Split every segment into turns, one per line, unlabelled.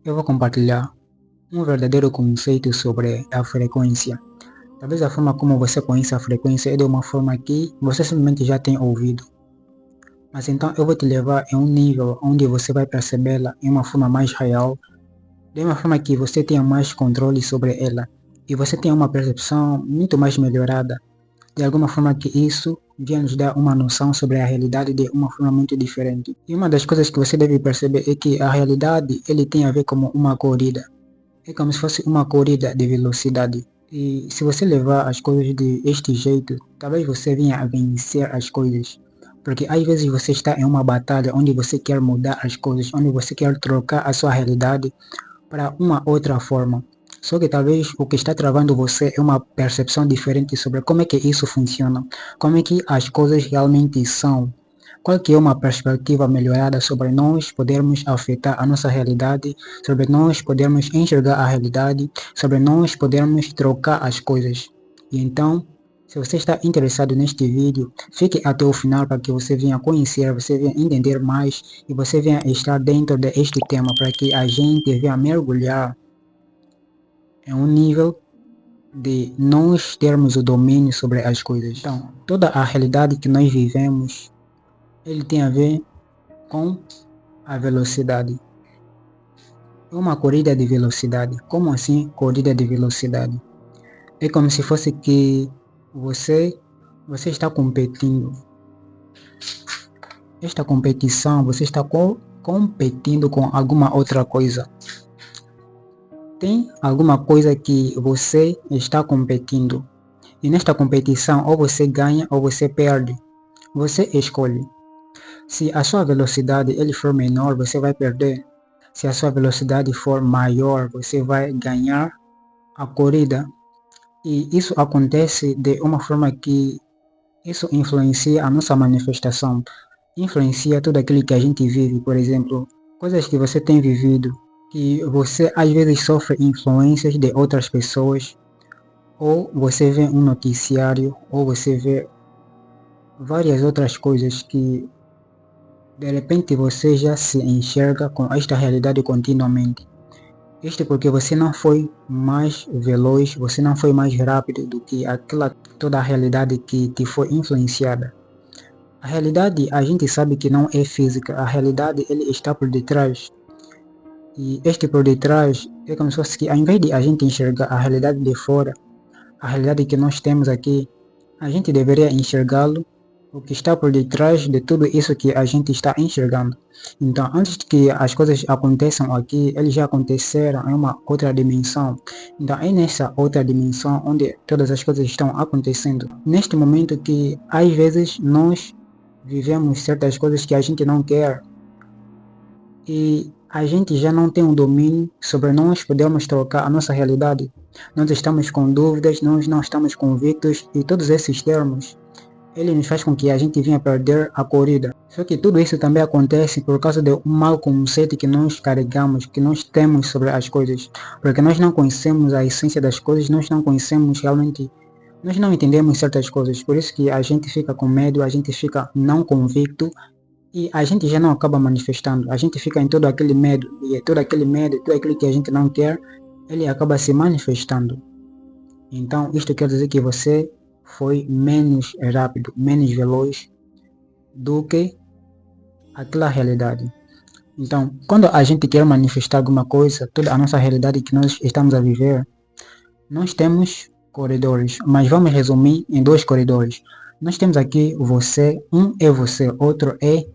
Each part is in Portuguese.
eu vou compartilhar um verdadeiro conceito sobre a frequência. Talvez a forma como você conhece a frequência é de uma forma que você simplesmente já tem ouvido. Mas então eu vou te levar em um nível onde você vai percebê-la em uma forma mais real, de uma forma que você tenha mais controle sobre ela e você tenha uma percepção muito mais melhorada. De alguma forma que isso venha nos dar uma noção sobre a realidade de uma forma muito diferente. E uma das coisas que você deve perceber é que a realidade ele tem a ver como uma corrida. É como se fosse uma corrida de velocidade. E se você levar as coisas deste jeito, talvez você venha a vencer as coisas. Porque às vezes você está em uma batalha onde você quer mudar as coisas, onde você quer trocar a sua realidade para uma outra forma. Só que talvez o que está travando você é uma percepção diferente sobre como é que isso funciona, como é que as coisas realmente são. Qual que é uma perspectiva melhorada sobre nós podermos afetar a nossa realidade, sobre nós podermos enxergar a realidade, sobre nós podermos trocar as coisas. E então, se você está interessado neste vídeo, fique até o final para que você venha conhecer, você venha entender mais e você venha estar dentro deste tema para que a gente venha mergulhar em um nível de nós termos o domínio sobre as coisas. Então, toda a realidade que nós vivemos, ele tem a ver com a velocidade. É uma corrida de velocidade. Como assim corrida de velocidade? É como se fosse que você está competindo. Esta competição, você está competindo com alguma outra coisa. Tem alguma coisa que você está competindo. E nesta competição, ou você ganha ou você perde. Você escolhe. Se a sua velocidade ele for menor, você vai perder. Se a sua velocidade for maior, você vai ganhar a corrida. E isso acontece de uma forma que isso influencia a nossa manifestação. Influencia tudo aquilo que a gente vive, por exemplo, coisas que você tem vivido, que você às vezes sofre influências de outras pessoas, ou você vê um noticiário, ou você vê várias outras coisas que de repente você já se enxerga com esta realidade continuamente. Isto porque você não foi mais veloz, você não foi mais rápido do que toda a realidade que te foi influenciada. A realidade a gente sabe que não é física, a realidade ele está por detrás. E este por detrás é como se fosse que ao invés de a gente enxergar a realidade de fora, a realidade que nós temos aqui, a gente deveria enxergá-lo, o que está por detrás de tudo isso que a gente está enxergando. Então, antes que as coisas aconteçam aqui, eles já aconteceram em uma outra dimensão. Então, é nessa outra dimensão onde todas as coisas estão acontecendo. Neste momento que, às vezes, nós vivemos certas coisas que a gente não quer e a gente já não tem um domínio sobre nós podermos trocar a nossa realidade. Nós estamos com dúvidas, nós não estamos convictos e todos esses termos, ele nos faz com que a gente venha perder a corrida. Só que tudo isso também acontece por causa de um mau conceito que nós carregamos, que nós temos sobre as coisas. Porque nós não conhecemos a essência das coisas, nós não conhecemos realmente, nós não entendemos certas coisas. Por isso que a gente fica com medo, a gente fica não convicto e a gente já não acaba manifestando. A gente fica em todo aquele medo e todo aquele medo, tudo aquilo que a gente não quer, ele acaba se manifestando. Então, isto quer dizer que você foi menos rápido, menos veloz do que aquela realidade. Então, quando a gente quer manifestar alguma coisa, toda a nossa realidade que nós estamos a viver, nós temos corredores, mas vamos resumir em dois corredores. Nós temos aqui você, um é você, outro é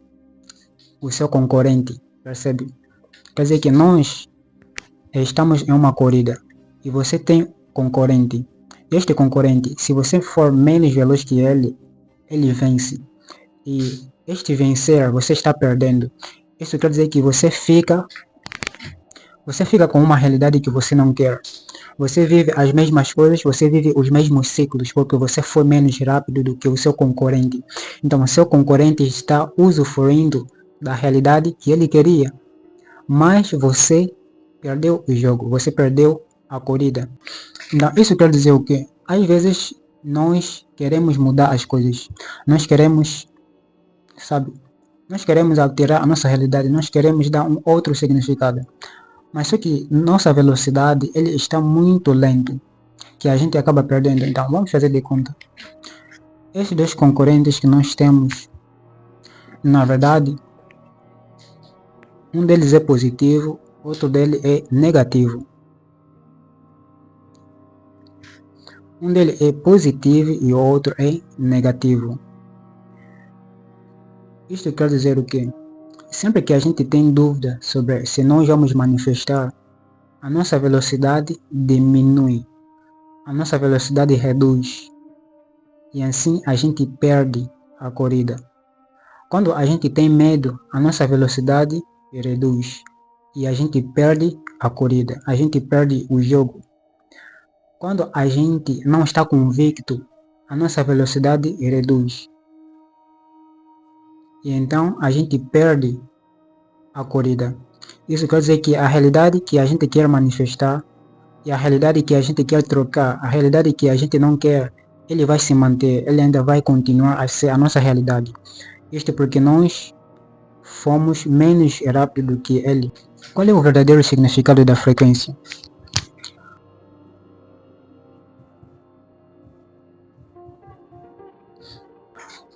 o seu concorrente, percebe? Quer dizer que nós estamos em uma corrida e você tem concorrente. Este concorrente, se você for menos veloz que ele vence. E este vencer, você está perdendo. Isso quer dizer que você fica com uma realidade que você não quer. Você vive as mesmas coisas, você vive os mesmos ciclos, porque você foi menos rápido do que o seu concorrente. Então, o seu concorrente está usufruindo da realidade que ele queria. Mas você perdeu o jogo, você perdeu a corrida. Então, isso quer dizer o quê? Às vezes, nós queremos mudar as coisas. Nós queremos, sabe? Nós queremos alterar a nossa realidade. Nós queremos dar um outro significado. Mas só que nossa velocidade, ele está muito lento, que a gente acaba perdendo. Então, vamos fazer de conta. Esses dois concorrentes que nós temos, na verdade, um deles é positivo, outro dele é negativo. Um dele é positivo e o outro é negativo. Isto quer dizer o quê? Sempre que a gente tem dúvida sobre se nós vamos manifestar, a nossa velocidade diminui, a nossa velocidade reduz, e assim a gente perde a corrida. Quando a gente tem medo, a nossa velocidade reduz e a gente perde a corrida, a gente perde o jogo. Quando a gente não está convicto, a nossa velocidade reduz e então a gente perde a corrida. Isso quer dizer que a realidade que a gente quer manifestar e a realidade que a gente quer trocar, a realidade que a gente não quer, ele vai se manter, ele ainda vai continuar a ser a nossa realidade. Isto porque nós fomos menos rápido que ele. Qual é o verdadeiro significado da frequência?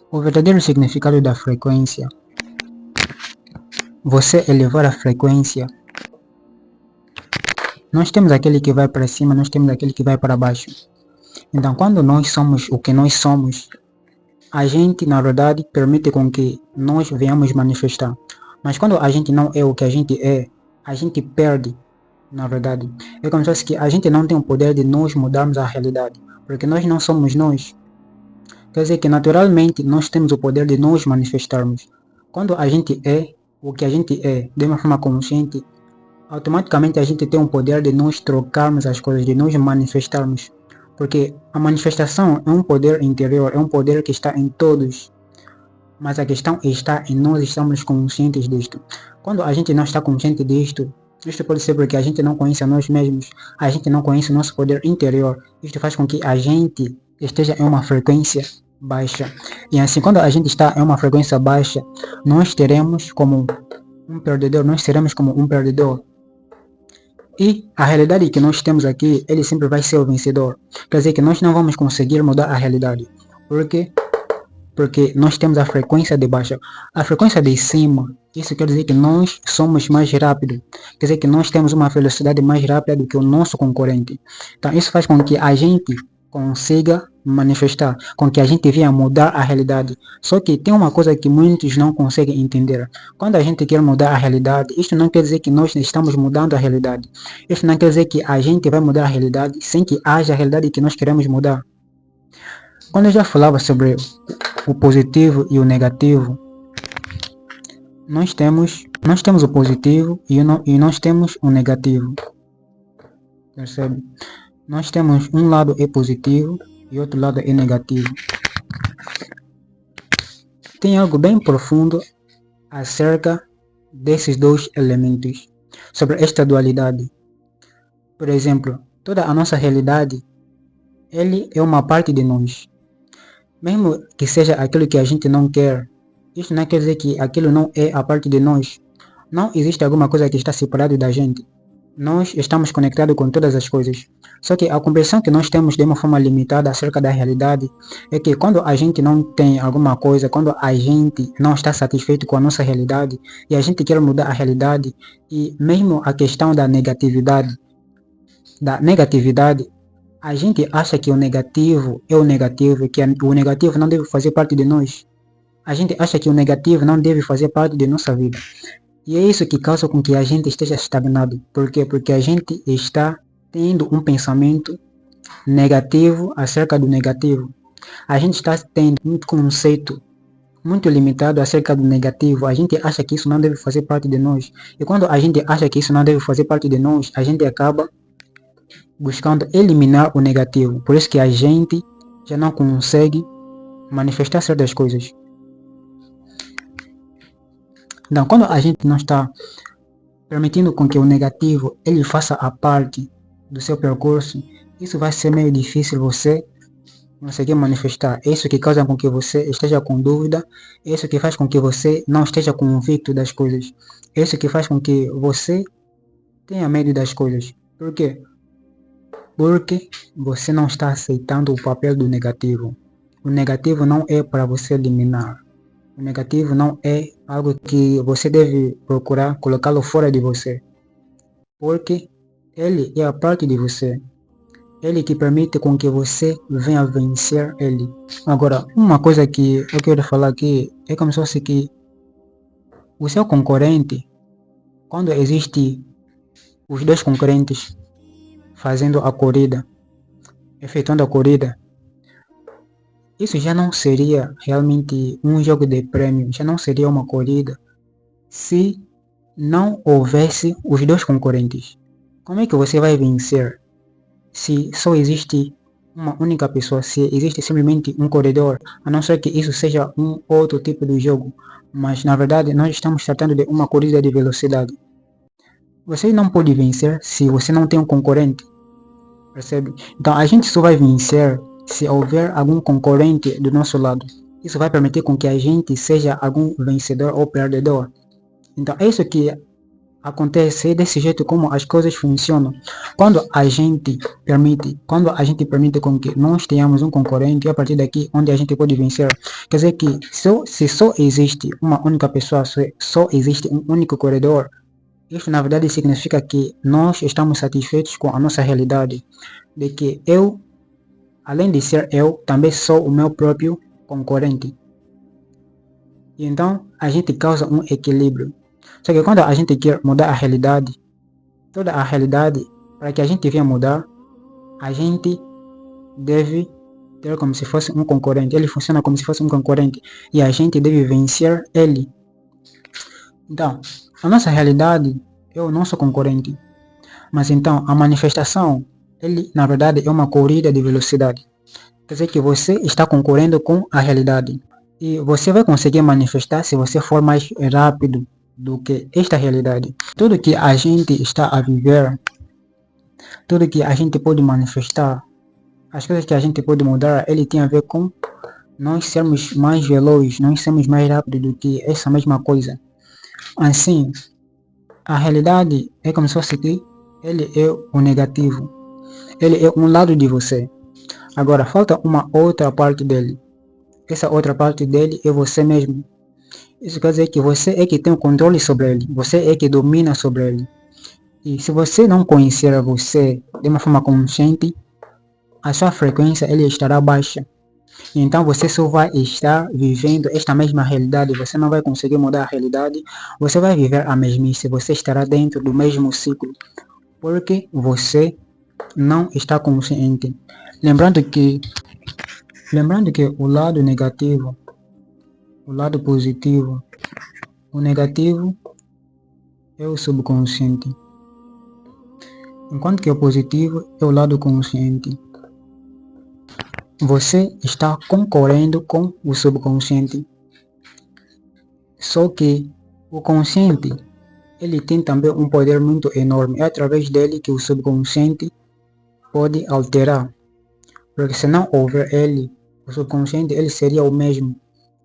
O verdadeiro significado da frequência, você elevar a frequência. Nós temos aquele que vai para cima, nós temos aquele que vai para baixo. Então, quando nós somos o que nós somos, a gente, na verdade, permite com que nós venhamos manifestar. Mas quando a gente não é o que a gente perde, na verdade. É como se fosse que a gente não tem o poder de nós mudarmos a realidade, porque nós não somos nós. Quer dizer que, naturalmente, nós temos o poder de nos manifestarmos. Quando a gente é o que a gente é, de uma forma consciente, automaticamente a gente tem o poder de nós trocarmos as coisas, de nos manifestarmos. Porque a manifestação é um poder interior, é um poder que está em todos. Mas a questão está em nós estarmos conscientes disto. Quando a gente não está consciente disto, isto pode ser porque a gente não conhece a nós mesmos, a gente não conhece o nosso poder interior. Isto faz com que a gente esteja em uma frequência baixa. E assim, quando a gente está em uma frequência baixa, nós teremos como um perdedor, nós seremos como um perdedor. E a realidade que nós temos aqui, ele sempre vai ser o vencedor. Quer dizer que nós não vamos conseguir mudar a realidade. Por quê? Porque nós temos a frequência de baixa. A frequência de cima, isso quer dizer que nós somos mais rápidos. Quer dizer que nós temos uma velocidade mais rápida do que o nosso concorrente. Então isso faz com que a gente consiga manifestar, com que a gente venha mudar a realidade. Só que tem uma coisa que muitos não conseguem entender. Quando a gente quer mudar a realidade, isto não quer dizer que nós estamos mudando a realidade. Isto não quer dizer que a gente vai mudar a realidade sem que haja a realidade que nós queremos mudar. Quando eu já falava sobre o positivo e o negativo, nós temos o positivo e nós temos o negativo. Percebe? Nós temos um lado é positivo e outro lado é negativo. Tem algo bem profundo acerca desses dois elementos, sobre esta dualidade. Por exemplo, toda a nossa realidade, ele é uma parte de nós. Mesmo que seja aquilo que a gente não quer, isso não quer dizer que aquilo não é a parte de nós. Não existe alguma coisa que está separada da gente. Nós estamos conectados com todas as coisas. Só que a compreensão que nós temos de uma forma limitada acerca da realidade é que quando a gente não tem alguma coisa, quando a gente não está satisfeito com a nossa realidade e a gente quer mudar a realidade, e mesmo a questão da negatividade, a gente acha que o negativo é o negativo, que o negativo não deve fazer parte de nós. A gente acha que o negativo não deve fazer parte de nossa vida. E é isso que causa com que a gente esteja estagnado. Por quê? Porque a gente está tendo um pensamento negativo acerca do negativo. A gente está tendo um conceito muito limitado acerca do negativo. A gente acha que isso não deve fazer parte de nós. E quando a gente acha que isso não deve fazer parte de nós, a gente acaba buscando eliminar o negativo. Por isso que a gente já não consegue manifestar certas coisas. Então, quando a gente não está permitindo com que o negativo ele faça a parte do seu percurso, isso vai ser meio difícil você conseguir manifestar. É isso que causa com que você esteja com dúvida, é isso que faz com que você não esteja convicto das coisas, é isso que faz com que você Tenha medo das coisas. Por quê? Porque você não está aceitando o papel do negativo. O negativo não é para você eliminar. O negativo não é algo que você deve procurar colocá-lo fora de você. Porque ele é a parte de você. Ele que permite com que você venha vencer ele. Agora, uma coisa que eu quero falar aqui é como se fosse que o seu concorrente, quando existe os dois concorrentes fazendo a corrida, efetuando a corrida, isso já não seria realmente um jogo de prêmio, já não seria uma corrida se não houvesse os dois concorrentes. Como é que você vai vencer se só existe uma única pessoa, se existe simplesmente um corredor, a não ser que isso seja um outro tipo de jogo, mas na verdade nós estamos tratando de uma corrida de velocidade. Você não pode vencer se você não tem um concorrente, percebe? Então a gente só vai vencer se houver algum concorrente do nosso lado. Isso vai permitir com que a gente seja algum vencedor ou perdedor. Então é isso que acontece desse jeito como as coisas funcionam. Quando a gente permite com que nós tenhamos um concorrente, é a partir daqui onde a gente pode vencer. Quer dizer que se só existe uma única pessoa, só existe um único corredor, isso na verdade significa que nós estamos satisfeitos com a nossa realidade, de que eu, além de ser eu, também sou o meu próprio concorrente. E então a gente causa um equilíbrio. Só que quando a gente quer mudar a realidade, toda a realidade, para que a gente venha mudar, a gente deve ter como se fosse um concorrente. Ele funciona como se fosse um concorrente e a gente deve vencer ele. Então, a nossa realidade é o nosso concorrente. Mas então, a manifestação, ele na verdade é uma corrida de velocidade. Quer dizer que você está concorrendo com a realidade. E você vai conseguir manifestar se você for mais rápido do que esta realidade. Tudo que a gente está a viver, tudo que a gente pode manifestar, as coisas que a gente pode mudar, ele tem a ver com nós sermos mais velozes, nós sermos mais rápidos do que essa mesma coisa. Assim, a realidade é como se fosse que ele é o negativo. Ele é um lado de você. Agora, falta uma outra parte dele. Essa outra parte dele é você mesmo. Isso quer dizer que você é que tem o controle sobre ele. Você é que domina sobre ele. E se você não conhecer você de uma forma consciente, a sua frequência ele estará baixa. Então você só vai estar vivendo esta mesma realidade, você não vai conseguir mudar a realidade, você vai viver a mesmice, você estará dentro do mesmo ciclo, porque você não está consciente. Lembrando que o lado negativo, o lado positivo, o negativo é o subconsciente, enquanto que o positivo é o lado consciente. Você está concorrendo com o subconsciente. Só que o consciente, ele tem também um poder muito enorme. É através dele que o subconsciente pode alterar. Porque se não houver ele, o subconsciente, ele seria o mesmo.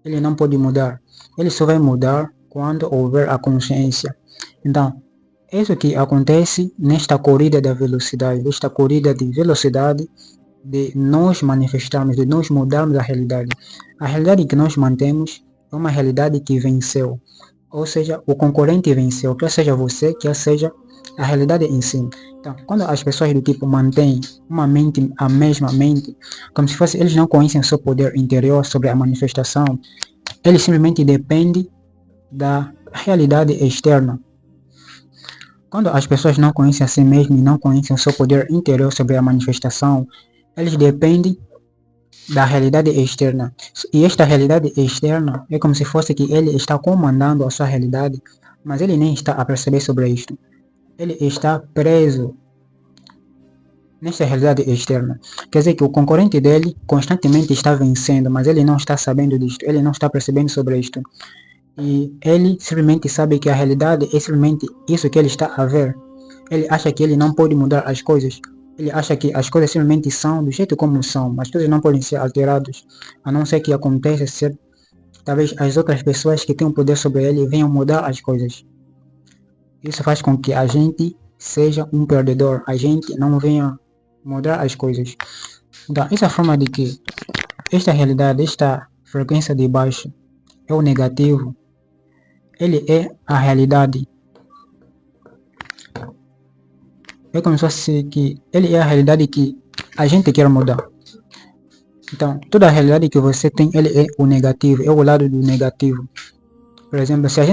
Ele não pode mudar. Ele só vai mudar quando houver a consciência. Então, isso que acontece nesta corrida da velocidade, nesta corrida de velocidade, de nós manifestarmos, de nós mudarmos a realidade. A realidade que nós mantemos é uma realidade que venceu. Ou seja, o concorrente venceu, quer seja você, quer seja a realidade em si. Então, quando as pessoas do tipo mantêm uma mente, a mesma mente, como se fosse, eles não conhecem o seu poder interior sobre a manifestação, eles simplesmente dependem da realidade externa. Quando as pessoas não conhecem a si mesmas e não conhecem o seu poder interior sobre a manifestação, eles dependem da realidade externa. E esta realidade externa é como se fosse que ele está comandando a sua realidade, mas ele nem está a perceber sobre isto. Ele está preso nesta realidade externa. Quer dizer que o concorrente dele constantemente está vencendo, mas ele não está sabendo disto, ele não está percebendo sobre isto. E ele simplesmente sabe que a realidade é simplesmente isso que ele está a ver. Ele acha que ele não pode mudar as coisas. Ele acha que as coisas simplesmente são do jeito como são. As coisas não podem ser alteradas. A não ser que aconteça ser talvez as outras pessoas que têm o poder sobre ele venham mudar as coisas. Isso faz com que a gente seja um perdedor, a gente não venha mudar as coisas. Então, essa forma de que esta realidade, esta frequência de baixo é o negativo, ele é a realidade. É como se fosse que ele é a realidade que a gente quer mudar. Então, toda a realidade que você tem, ele é o negativo, é o lado do negativo. Por exemplo, se a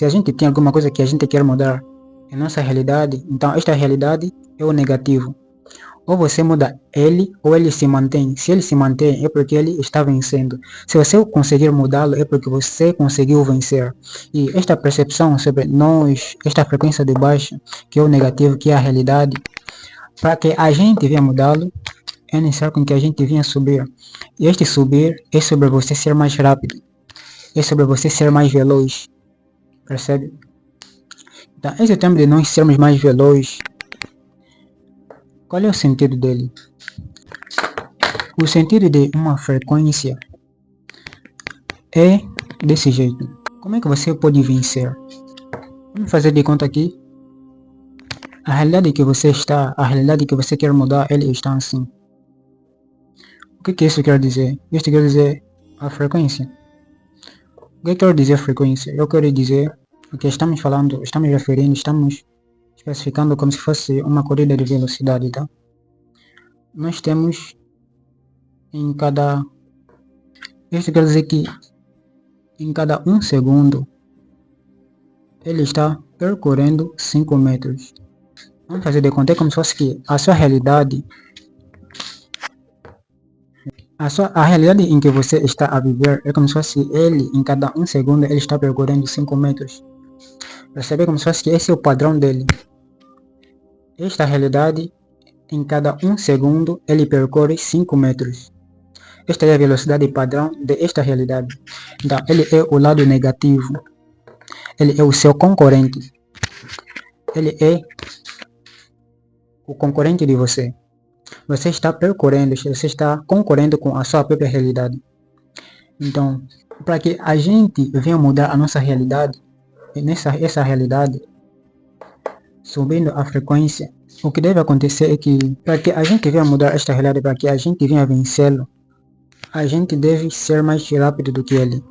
gente tem alguma coisa que a gente quer mudar em nossa realidade, então esta realidade é o negativo. Ou você muda ele, ou ele se mantém. Se ele se mantém, é porque ele está vencendo. Se você conseguir mudá-lo, é porque você conseguiu vencer. E esta percepção sobre nós, esta frequência de baixa, que é o negativo, que é a realidade, para que a gente venha mudá-lo, é necessário com que a gente venha subir. E este subir é sobre você ser mais rápido. É sobre você ser mais veloz. Percebe? Então, esse tempo de nós sermos mais velozes, qual é o sentido dele? O sentido de uma frequência é desse jeito. Como é que você pode vencer? Vamos fazer de conta aqui. A realidade que você está, a realidade que você quer mudar, ele está assim. O que isso quer dizer? Isso quer dizer a frequência. O que quer dizer frequência? Eu quero dizer o que estamos falando, estamos referindo, estamos especificando como se fosse uma corrida de velocidade, tá? Nós temos em cada... Isso quer dizer que em cada 1 segundo ele está percorrendo 5 metros. Vamos fazer de conta, é como se fosse que a sua realidade, a realidade em que você está a viver é como se fosse ele, em cada 1 segundo, ele está percorrendo 5 metros. Percebe como se fosse que esse é o padrão dele. Esta realidade, em cada 1 segundo, ele percorre 5 metros. Esta é a velocidade padrão desta realidade. Então, ele é o lado negativo. Ele é o seu concorrente. Ele é o concorrente de você. Você está percorrendo, você está concorrendo com a sua própria realidade. Então, para que a gente venha mudar a nossa realidade, essa realidade, subindo a frequência, o que deve acontecer é que, para que a gente venha mudar esta realidade, para que a gente venha vencê-lo, a gente deve ser mais rápido do que ele.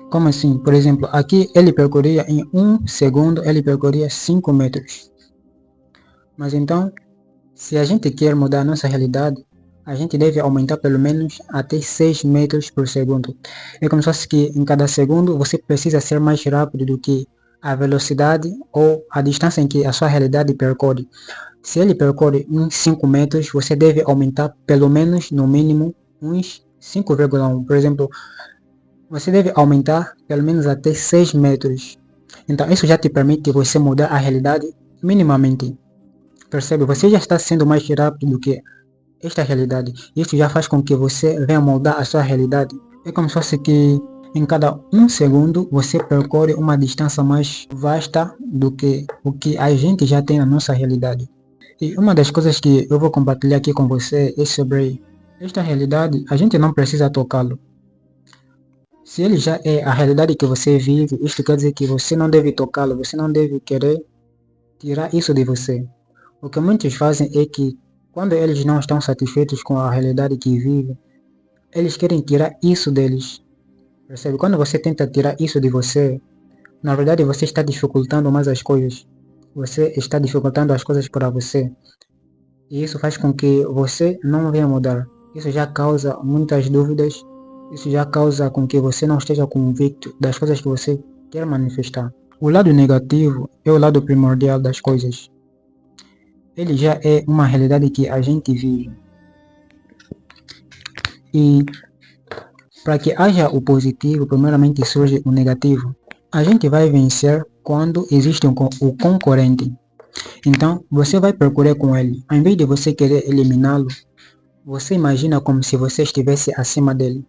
Como assim? Por exemplo, aqui ele percorria em 1 segundo, ele percorria 5 metros. Mas então, se a gente quer mudar a nossa realidade, a gente deve aumentar pelo menos até 6 metros por segundo. É como se fosse que em cada segundo você precisa ser mais rápido do que a velocidade ou a distância em que a sua realidade percorre. Se ele percorre uns 5 metros, você deve aumentar pelo menos, no mínimo, uns 5,1. Por exemplo, você deve aumentar pelo menos até 6 metros. Então isso já te permite você mudar a realidade minimamente. Percebe? Você já está sendo mais rápido do que esta realidade. Isso já faz com que você venha mudar a sua realidade. É como se fosse que em cada 1 segundo você percorre uma distância mais vasta do que o que a gente já tem na nossa realidade. E uma das coisas que eu vou compartilhar aqui com você é sobre esta realidade. A gente não precisa tocá-lo. Se ele já é a realidade que você vive, isto quer dizer que você não deve tocá-lo, você não deve querer tirar isso de você. O que muitos fazem é que, quando eles não estão satisfeitos com a realidade que vivem, eles querem tirar isso deles. Percebe? Quando você tenta tirar isso de você, na verdade você está dificultando mais as coisas. Você está dificultando as coisas para você. E isso faz com que você não venha mudar. Isso já causa muitas dúvidas. Isso já causa com que você não esteja convicto das coisas que você quer manifestar. O lado negativo é o lado primordial das coisas. Ele já é uma realidade que a gente vive. E para que haja o positivo, primeiramente surge o negativo. A gente vai vencer quando existe o concorrente. Então, você vai procurar com ele. Ao invés de você querer eliminá-lo, você imagina como se você estivesse acima dele.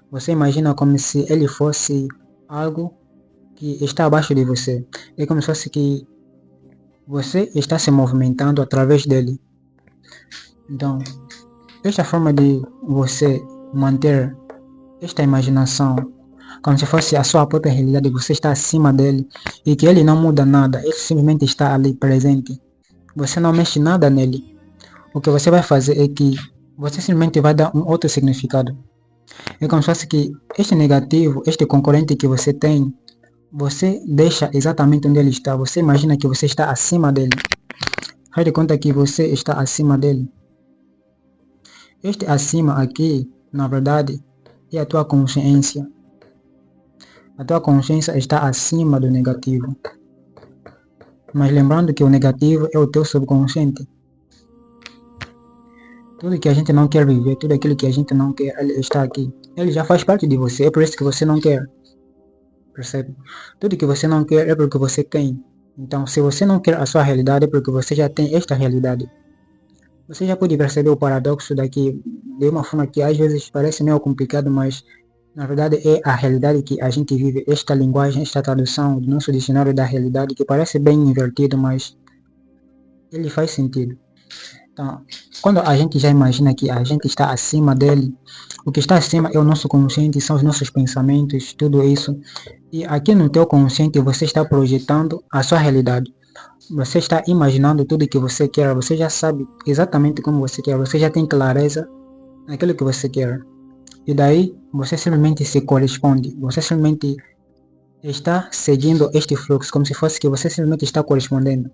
Você imagina como se ele fosse algo que está abaixo de você. É como se fosse que você está se movimentando através dele. Então, esta forma de você manter esta imaginação, como se fosse a sua própria realidade, você está acima dele e que ele não muda nada, ele simplesmente está ali presente. Você não mexe nada nele. O que você vai fazer é que você simplesmente vai dar um outro significado. É como se fosse que este negativo, este concorrente que você tem, você deixa exatamente onde ele está. Você imagina que você está acima dele. Faz de conta que você está acima dele. Este acima aqui, na verdade, é a tua consciência. A tua consciência está acima do negativo. Mas lembrando que o negativo é o teu subconsciente. Tudo que a gente não quer viver, tudo aquilo que a gente não quer, ele está aqui. Ele já faz parte de você, é por isso que você não quer. Percebe? Tudo que você não quer é porque você tem. Então, se você não quer a sua realidade, é porque você já tem esta realidade. Você já pode perceber o paradoxo daqui de uma forma que às vezes parece meio complicado, mas na verdade é a realidade que a gente vive. Esta linguagem, esta tradução do nosso dicionário da realidade, que parece bem invertido, mas ele faz sentido. Então, quando a gente já imagina que a gente está acima dele, o que está acima é o nosso consciente, são os nossos pensamentos, tudo isso. E aqui no teu consciente você está projetando a sua realidade. Você está imaginando tudo que você quer, você já sabe exatamente como você quer, você já tem clareza naquilo que você quer. E daí você simplesmente se corresponde, você simplesmente está seguindo este fluxo, como se fosse que você simplesmente está correspondendo.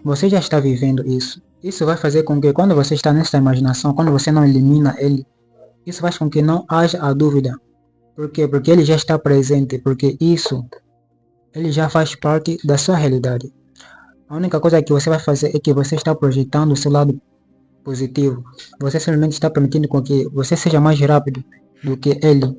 Você já está vivendo isso. Isso vai fazer com que quando você está nesta imaginação, quando você não elimina ele, isso faz com que não haja a dúvida. Por quê? Porque ele já está presente, porque isso, ele já faz parte da sua realidade. A única coisa que você vai fazer é que você está projetando o seu lado positivo. Você simplesmente está permitindo com que você seja mais rápido do que ele.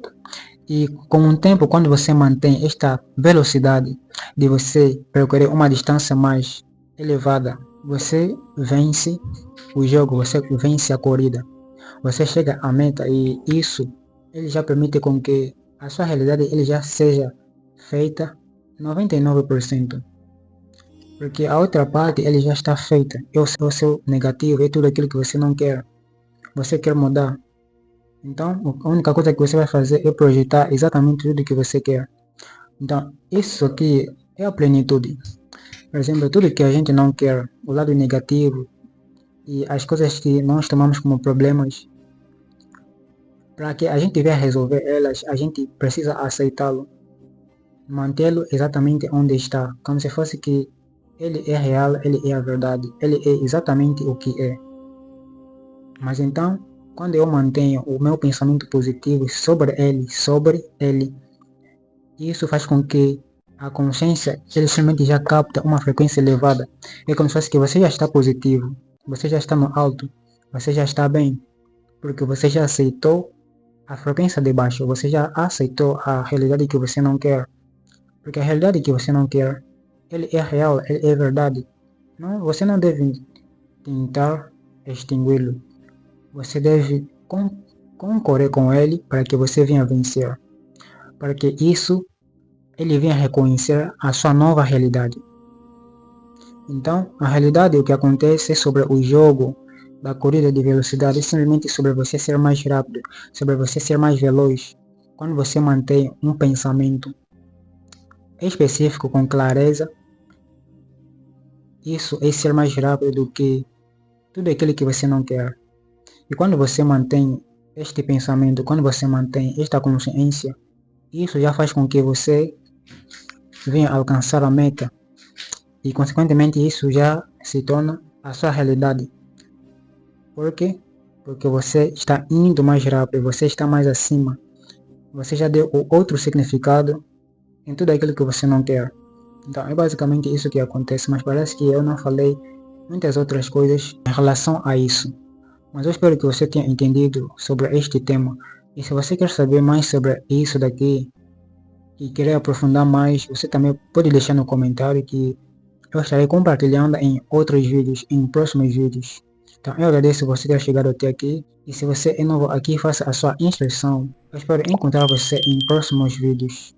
E com o tempo, quando você mantém esta velocidade de você percorrer uma distância mais elevada, você vence o jogo, você vence a corrida. Você chega à meta e isso ele já permite com que a sua realidade ele já seja feita 99%. Porque a outra parte ele já está feita. É o seu negativo, é tudo aquilo que você não quer. Você quer mudar. Então, a única coisa que você vai fazer é projetar exatamente tudo que você quer. Então, isso aqui é a plenitude. Por exemplo, tudo que a gente não quer, o lado negativo e as coisas que nós tomamos como problemas, para que a gente venha resolver elas, a gente precisa aceitá-lo, mantê-lo exatamente onde está, como se fosse que ele é real, ele é a verdade, ele é exatamente o que é. Mas então, quando eu mantenho o meu pensamento positivo sobre ele, isso faz com que a consciência, ele simplesmente já capta uma frequência elevada. É como se fosse que você já está positivo, você já está no alto, você já está bem, porque você já aceitou a frequência de baixo, você já aceitou a realidade que você não quer. Porque a realidade que você não quer, ele é real, ele é verdade. Não, você não deve tentar extingui-lo. Você deve concorrer com ele para que você venha vencer. Para que isso, ele venha reconhecer a sua nova realidade. Então, a realidade, o que acontece é sobre o jogo da corrida de velocidade, é simplesmente sobre você ser mais rápido, sobre você ser mais veloz. Quando você mantém um pensamento específico com clareza, isso é ser mais rápido do que tudo aquilo que você não quer. E quando você mantém este pensamento, quando você mantém esta consciência, isso já faz com que você venha alcançar a meta. E consequentemente isso já se torna a sua realidade. Por quê? Porque você está indo mais rápido, você está mais acima. Você já deu outro significado em tudo aquilo que você não quer. Então é basicamente isso que acontece, mas parece que eu não falei muitas outras coisas em relação a isso. Mas eu espero que você tenha entendido sobre este tema. E se você quer saber mais sobre isso daqui e querer aprofundar mais, você também pode deixar no comentário que eu estarei compartilhando em outros vídeos, em próximos vídeos. Então eu agradeço você ter chegado até aqui. E se você é novo aqui, faça a sua inscrição. Eu espero encontrar você em próximos vídeos.